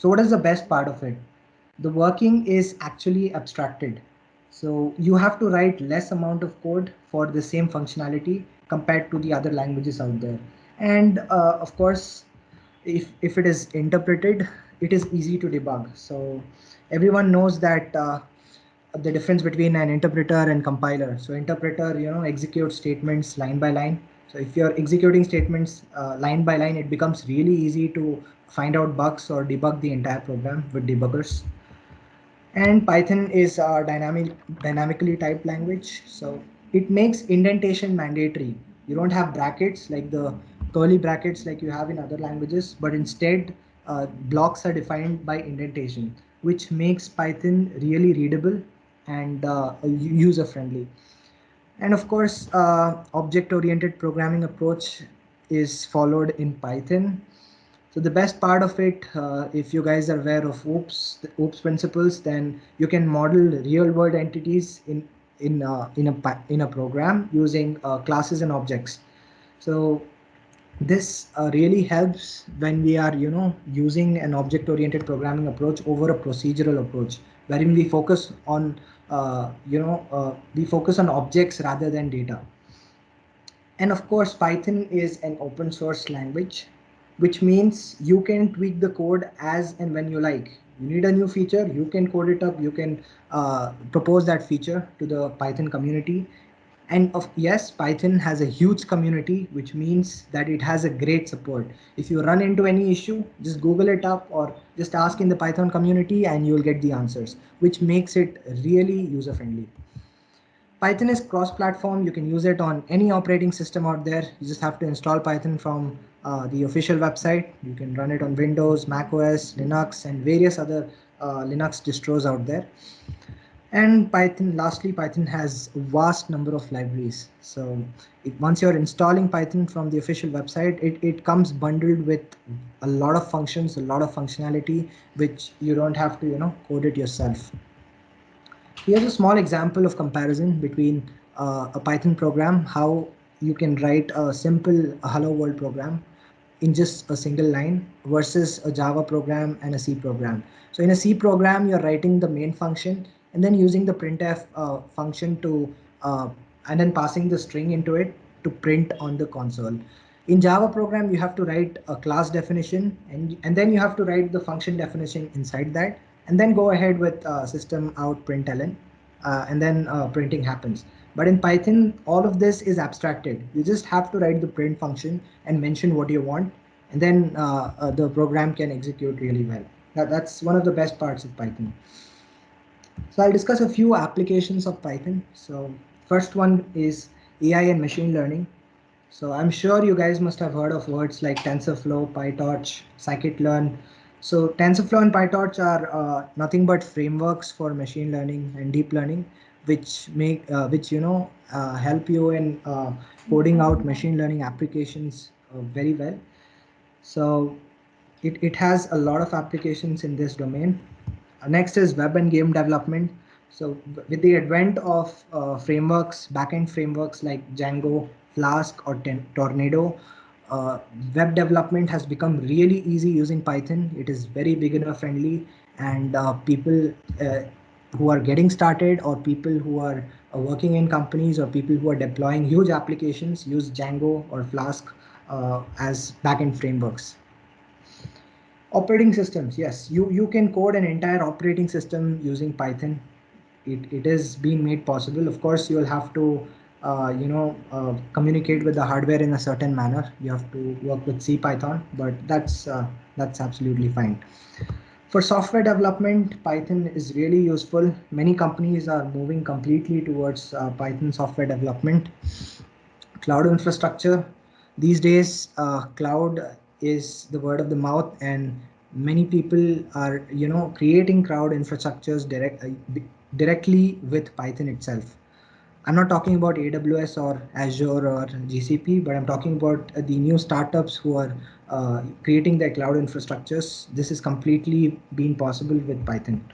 So what is the best part of it? The working is actually abstracted. So you have to write less amount of code for the same functionality compared to the other languages out there. And of course, if it is interpreted, it is easy to debug. So everyone knows that the difference between an interpreter and compiler. So interpreter, executes statements line by line. So if you're executing statements line by line, it becomes really easy to find out bugs or debug the entire program with debuggers. And Python is a dynamically typed language, so it makes indentation mandatory. You don't have brackets like the curly brackets like you have in other languages, but instead blocks are defined by indentation, which makes Python really readable and user friendly. And of course, object-oriented programming approach is followed in Python. So the best part of it, if you guys are aware of the OOPS principles, then you can model real-world entities in a program using classes and objects. So this really helps when we are using an object-oriented programming approach over a procedural approach, wherein we focus on objects rather than data. And of course, Python is an open source language, which means you can tweak the code as and when you like. You need a new feature, you can code it up, you can propose that feature to the Python community. And yes, Python has a huge community, which means that it has a great support. If you run into any issue, just Google it up or just ask in the Python community and you'll get the answers, which makes it really user friendly. Python is cross-platform. You can use it on any operating system out there. You just have to install Python from the official website. You can run it on Windows, Mac OS, Linux, and various other Linux distros out there. And lastly, Python has a vast number of libraries. So once you're installing Python from the official website, it comes bundled with a lot of functions, a lot of functionality, which you don't have to, code it yourself. Here's a small example of comparison between a Python program, how you can write a simple hello world program in just a single line versus a Java program and a C program. So in a C program, you're writing the main function and then using the printf function and then passing the string into it to print on the console. In Java program, you have to write a class definition and then you have to write the function definition inside that and then go ahead with system out println and then printing happens. But in Python, all of this is abstracted. You just have to write the print function and mention what you want, and then the program can execute really well. That's one of the best parts of Python. So I'll discuss a few applications of Python. So first one is AI and machine learning. So I'm sure you guys must have heard of words like TensorFlow, PyTorch, scikit-learn. So TensorFlow and PyTorch are nothing but frameworks for machine learning and deep learning, which help you in coding out machine learning applications very well. So it has a lot of applications in this domain. Next is web and game development. So with the advent of backend frameworks like Django, Flask, or Tornado, uh, web development has become really easy using Python. It is very beginner friendly, and people who are getting started, or people who are working in companies, or people who are deploying huge applications use Django or Flask as backend frameworks. Operating systems, yes, you can code an entire operating system using Python. It is being made possible. Of course, you will have to communicate with the hardware in a certain manner. You have to work with C Python, but that's absolutely fine. For software development, Python is really useful. Many companies are moving completely towards Python software development. Cloud infrastructure, these days cloud is the word of the mouth, and many people are creating cloud infrastructures directly with Python itself. I'm not talking about AWS or Azure or GCP, but I'm talking about the new startups who are creating their cloud infrastructures. This is completely been possible with Python.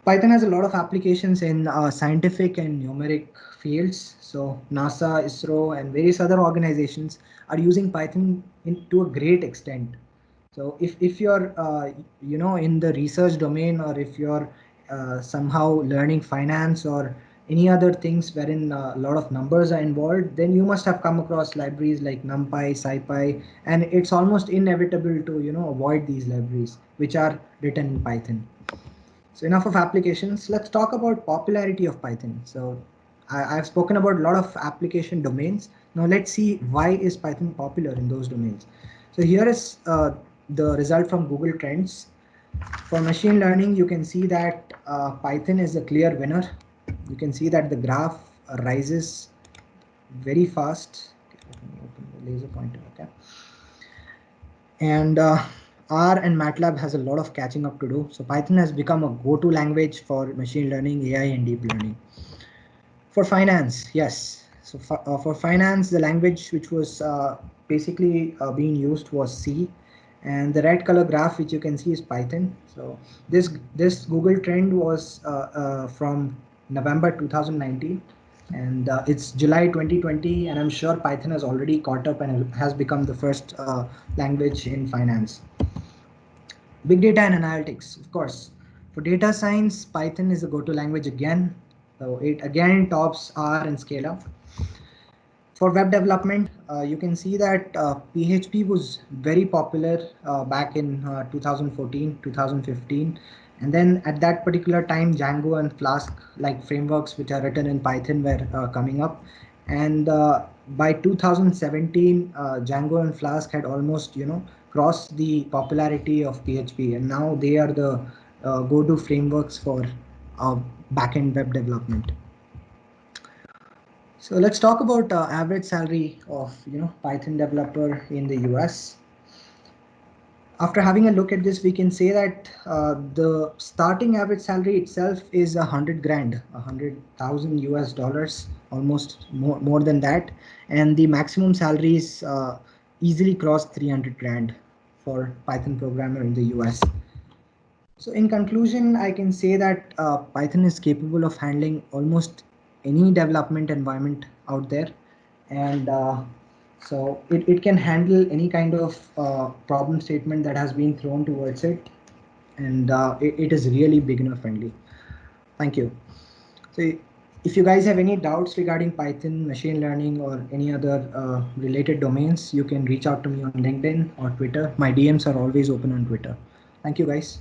Python has a lot of applications in scientific and numeric fields. So NASA, ISRO, and various other organizations are using Python to a great extent. So if you're in the research domain, or if you're somehow learning finance or any other things wherein a lot of numbers are involved, then you must have come across libraries like NumPy, SciPy, and it's almost inevitable to avoid these libraries which are written in Python. So enough of applications. Let's talk about popularity of Python. So I've spoken about a lot of application domains. Now let's see why is Python popular in those domains. So here is the result from Google Trends. For machine learning, you can see that Python is a clear winner. You can see that the graph rises very fast. Okay, let me open the laser pointer. Okay. And R and MATLAB has a lot of catching up to do. So Python has become a go-to language for machine learning, AI, and deep learning. For finance, yes. So for finance, the language which was basically being used was C, and the red color graph which you can see is Python. So this Google trend was from November 2019, and it's July 2020, and I'm sure Python has already caught up and has become the first language in finance. Big data and analytics, of course. For data science, Python is a go-to language again. So it again tops R and Scala. For web development, you can see that PHP was very popular back in 2014, 2015. And then at that particular time, Django and Flask, like frameworks which are written in Python, were coming up. And by 2017, Django and Flask had almost, crossed the popularity of PHP. And now they are the go-to frameworks for backend web development. So let's talk about average salary of Python developer in the US. After having a look at this, we can say that the starting average salary itself is 100 grand, 100,000 US dollars, almost more than that, and the maximum salaries easily cross 300 grand for Python programmer in the US. So in conclusion, I can say that Python is capable of handling almost any development environment out there. And so it can handle any kind of problem statement that has been thrown towards it. And it is really beginner friendly. Thank you. So if you guys have any doubts regarding Python, machine learning, or any other related domains, you can reach out to me on LinkedIn or Twitter. My DMs are always open on Twitter. Thank you, guys.